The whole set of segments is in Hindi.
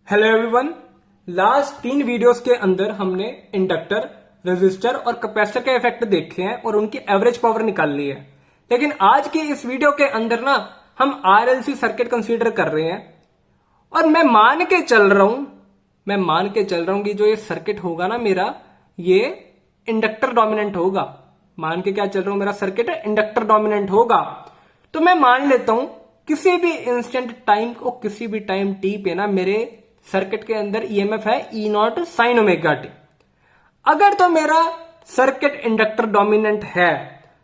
Hello everyone. लास्ट 3 वीडियोस के अंदर हमने इंडक्टर, रेजिस्टर और कैपेसिटर के इफेक्ट देखे हैं और उनकी एवरेज पावर निकाल ली है। लेकिन आज की इस वीडियो के अंदर ना हम आरएलसी सर्किट कंसीडर कर रहे हैं और मैं मान के चल रहा हूं कि जो ये सर्किट होगा ना मेरा, ये इंडक्टर डोमिनेंट होगा। मान के क्या चल रहा हूं, मेरा सर्किट इंडक्टर डोमिनेंट होगा। तो मैं मान लेता हूं किसी भी इंस्टेंट टाइम को, किसी भी टाइम टी पे ना मेरे सर्किट के अंदर ईएमएफ है ई नॉट साइन ओमेगा टी। अगर तो मेरा सर्किट इंडक्टर डोमिनेंट है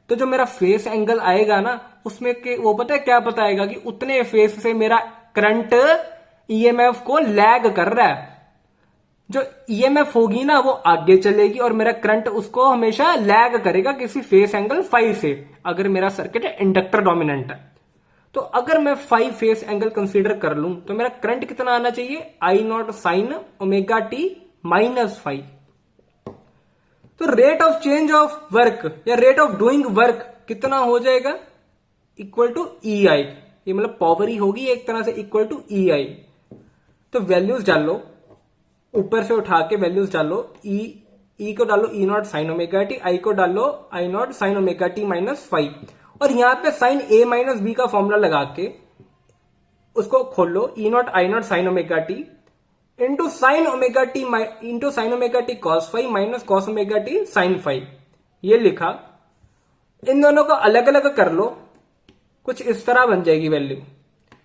तो जो मेरा फेस एंगल आएगा ना उसमें के वो पता है क्या बताएगा कि उतने फेस से मेरा करंट ईएमएफ को लैग कर रहा है। जो ईएमएफ होगी ना वो आगे चलेगी और मेरा करंट उसको हमेशा लैग करेगा किसी फेस एंगल फाई से, अगर मेरा सर्किट इंडक्टर डोमिनेंट है। तो अगर मैं 5 फेस एंगल कंसीडर कर लूं तो मेरा करंट कितना आना चाहिए, I not sine omega T minus 5। तो rate of change of work या रेट ऑफ डूइंग वर्क कितना हो जाएगा, इक्वल टू ई आई। ये मतलब पावर ही होगी एक तरह से, इक्वल टू ई आई। तो वैल्यूज डाल लो, ऊपर से उठा के वैल्यूज डालो। ई को डालो E naught sine omega T, I को डालो I not sine omega T minus 5। और यहां पे साइन ए माइनस बी का फॉर्मूला लगा के उसको खोल लो, E not I not sine omega T into sine omega T cos 5 minus cos omega T sine 5। ये लिखा। इन दोनों को अलग अलग कर लो, कुछ इस तरह बन जाएगी वैल्यू।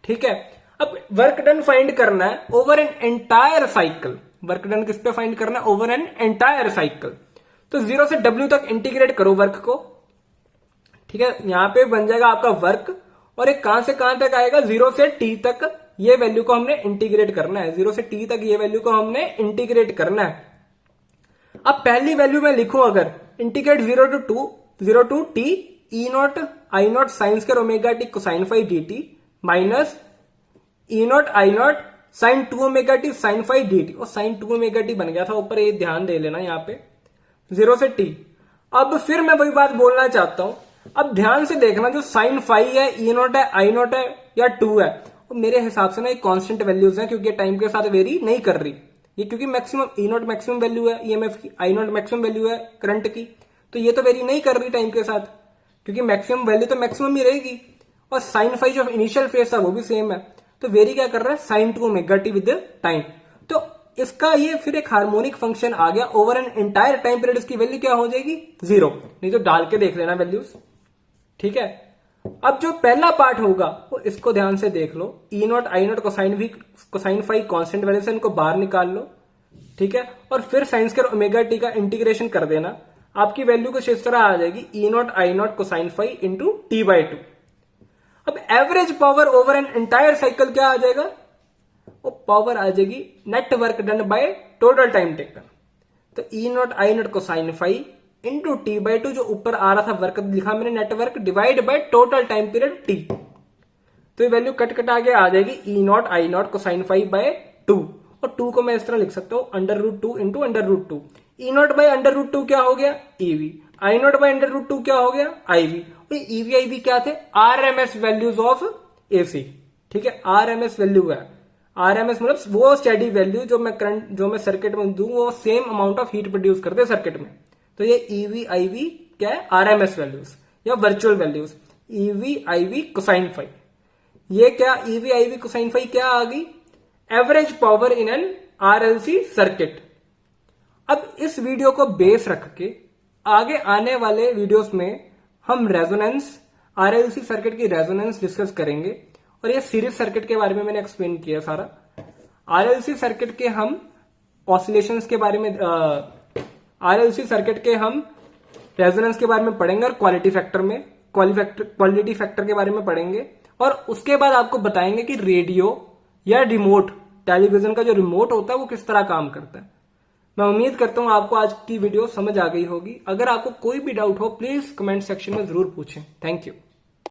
ठीक है। अब वर्क डन फाइंड करना है over an entire cycle. Work done किस पे फाइंड करना है, ओवर एन एंटायर साइकिल। तो 0 से W तक इंटीग्रेट करो वर्क को। ठीक है, यहां पे बन जाएगा आपका वर्क और एक कहां से कहां तक आएगा, 0 से T तक। ये वैल्यू को हमने इंटीग्रेट करना है, 0 से T तक ये वैल्यू को हमने इंटीग्रेट करना है। अब पहली वैल्यू में लिखूं, अगर integrate 0 to T E not I not sine square omega T cosine 5 dt minus E not I not sine 2 omega T sine 5 dt। और साइन 2 ओमेगा टी बन गया था ऊपर, ये ध्यान दे लेना यहाँ पे 0 से T। अब फिर मैं वही बात बोलना चाहता हूं, अब ध्यान से देखना, जो साइन 5 है, ई नॉट है, आई नॉट है या 2 है, वो मेरे हिसाब से ना एक कांस्टेंट वैल्यूज है, क्योंकि टाइम के साथ वेरी नहीं कर रही ये, क्योंकि maximum E not maximum value है ईएमएफ की, आई नॉट मैक्सिमम वैल्यू है करंट की। तो ये तो वेरी नहीं कर रही टाइम के साथ, क्योंकि मैक्सिमम वैल्यू तो मैक्सिमम ही रहेगी। और साइन 5 जो इनिशियल फेज था वो भी सेम है, तो वेरी क्या कर रहा है, sine 2 omega T with time. तो इसका ये फिर एक हार्मोनिक फंक्शन आ गया over an entire time period. इसकी वैल्यू क्या हो जाएगी, 0। नहीं तो डाल के देख लेना वैल्यूज। ठीक है। अब जो पहला पार्ट होगा वो इसको ध्यान से देख लो, E not I naught cosine 5 constant value से इनको बाहर निकाल लो। ठीक है। और फिर साइन स्क्वायर ओमेगा टी का इंटीग्रेशन कर देना, आपकी वैल्यू कुछ इस तरह आ जाएगी, E not I naught cosine 5 into T by 2। अब average power over an entire cycle क्या आ जाएगा, वो पावर आ जाएगी net work done by total time taken. तो ई not I naught cosine 5 into T by 2, जो ऊपर आ रहा था वर्क लिखा मैंने net work, divide by total time period T. तो ये वैल्यू कट कट आगे आ जाएगी E not I naught cosine 5 by 2। और 2 को मैं इस तरह लिख सकता हूं under root 2 into under root 2। E not by under root 2 क्या हो गया, EV. I not by under root 2 क्या हो गया, आईवी। ईवी आईवी क्या थे, आरएमएस वैल्यूज ऑफ एसी। ठीक है, आरएमएस वैल्यू है। आरएमएस मतलब वो स्टेडी वैल्यू जो मैं करंट, जो मैं सर्किट में दूं, वो same amount of heat produce करते हैं सर्किट में। तो ये ईवी आईवी क्या है, आरएमएस वैल्यूज या virtual values. EV IV cosine 5, ये क्या ईवी आईवी कोसाइन 5 क्या आ गई, average power in an RLC circuit. अब इस वीडियो को बेस रख के आगे आने वाले वीडियोस में हम रेजोनेंस, आरएलसी सर्किट की रेजोनेंस डिस्कस करेंगे। और ये सीरीज सर्किट के बारे में मैंने एक्सप्लेन किया सारा। आरएलसी सर्किट के हम ऑसिलेशंस के बारे में, आरएलसी सर्किट के हम रेजोनेंस के बारे में पढ़ेंगे और क्वालिटी फैक्टर के बारे में पढ़ेंगे। और उसके बाद आपको बताएंगे कि रेडियो या रिमोट टेलीविजन का जो रिमोट होता है वो किस तरह काम करता है। मैं उम्मीद करता हूं आपको आज की वीडियो समझ आ गई होगी। अगर आपको कोई भी डाउट हो प्लीज कमेंट सेक्शन में जरूर पूछें। Thank you.